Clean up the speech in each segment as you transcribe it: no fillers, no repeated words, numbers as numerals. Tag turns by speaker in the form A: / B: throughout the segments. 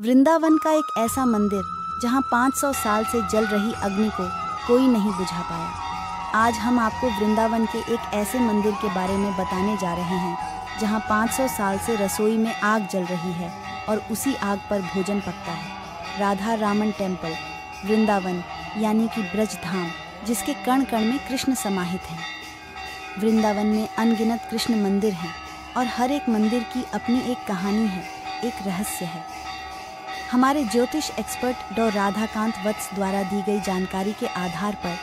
A: वृंदावन का एक ऐसा मंदिर जहां 500 साल से जल रही अग्नि को कोई नहीं बुझा पाया। आज हम आपको वृंदावन के एक ऐसे मंदिर के बारे में बताने जा रहे हैं जहां 500 साल से रसोई में आग जल रही है और उसी आग पर भोजन पकता है। राधा रामन टेम्पल, वृंदावन यानी कि ब्रज धाम, जिसके कण कण में कृष्ण समाहित हैं। वृंदावन में अनगिनत कृष्ण मंदिर हैं और हर एक मंदिर की अपनी एक कहानी है, एक रहस्य है। हमारे ज्योतिष एक्सपर्ट डॉ राधाकांत वत्स द्वारा दी गई जानकारी के आधार पर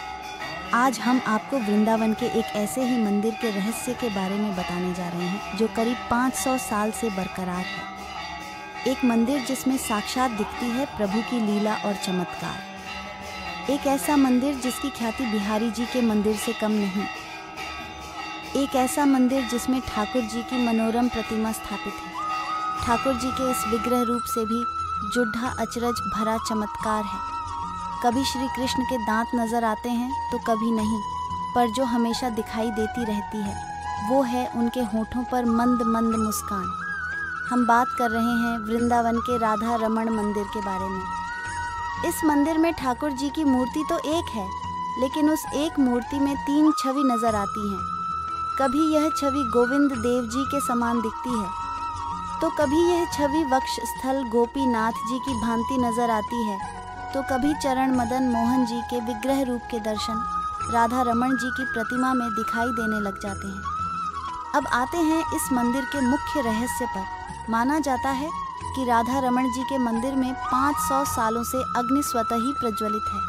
A: आज हम आपको वृंदावन के एक ऐसे ही मंदिर के रहस्य के बारे में बताने जा रहे हैं जो करीब 500 साल से बरकरार है। एक मंदिर जिसमें साक्षात दिखती है प्रभु की लीला और चमत्कार। एक ऐसा मंदिर जिसकी ख्याति बिहारी जी के मंदिर से कम नहीं। एक ऐसा मंदिर जिसमें ठाकुर जी की मनोरम प्रतिमा स्थापित है। ठाकुर जी के इस विग्रह रूप से भी जुड्ढा अचरज भरा चमत्कार है। कभी श्री कृष्ण के दांत नजर आते हैं तो कभी नहीं, पर जो हमेशा दिखाई देती रहती है वो है उनके होठों पर मंद मंद मुस्कान। हम बात कर रहे हैं वृंदावन के राधा रमण मंदिर के बारे में। इस मंदिर में ठाकुर जी की मूर्ति तो एक है, लेकिन उस एक मूर्ति में 3 छवि नजर आती हैं। कभी यह छवि गोविंद देव जी के समान दिखती है तो कभी यह छवि वक्ष स्थल गोपीनाथ जी की भांति नजर आती है, तो कभी चरण मदन मोहन जी के विग्रह रूप के दर्शन राधा रमण जी की प्रतिमा में दिखाई देने लग जाते हैं। अब आते हैं इस मंदिर के मुख्य रहस्य पर। माना जाता है कि राधा रमण जी के मंदिर में 500 सालों से अग्नि स्वतः ही प्रज्वलित है।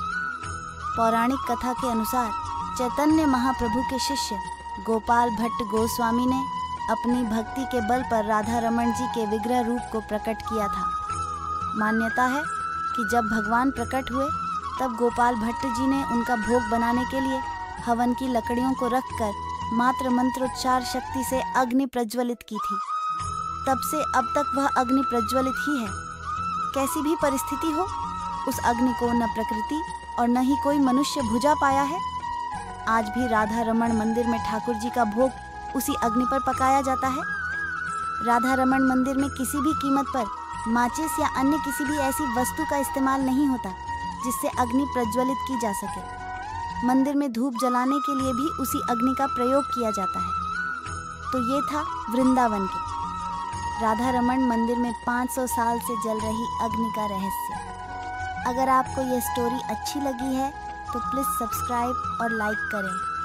A: पौराणिक कथा के अनुसार चैतन्य महाप्रभु के शिष्य गोपाल भट्ट गोस्वामी ने अपनी भक्ति के बल पर राधा रमण जी के विग्रह रूप को प्रकट किया था। मान्यता है कि जब भगवान प्रकट हुए तब गोपाल भट्ट जी ने उनका भोग बनाने के लिए हवन की लकड़ियों को रखकर मात्र मंत्रोच्चार शक्ति से अग्नि प्रज्वलित की थी। तब से अब तक वह अग्नि प्रज्वलित ही है। कैसी भी परिस्थिति हो, उस अग्नि को न प्रकृति और न ही कोई मनुष्य बुझा पाया है। आज भी राधा रमण मंदिर में ठाकुर जी का भोग उसी अग्नि पर पकाया जाता है। राधा रमण मंदिर में किसी भी कीमत पर माचिस या अन्य किसी भी ऐसी वस्तु का इस्तेमाल नहीं होता जिससे अग्नि प्रज्वलित की जा सके। मंदिर में धूप जलाने के लिए भी उसी अग्नि का प्रयोग किया जाता है। तो ये था वृंदावन के राधा रमण मंदिर में 500 साल से जल रही अग्नि का रहस्य। अगर आपको ये स्टोरी अच्छी लगी है तो प्लीज़ सब्सक्राइब और लाइक करें।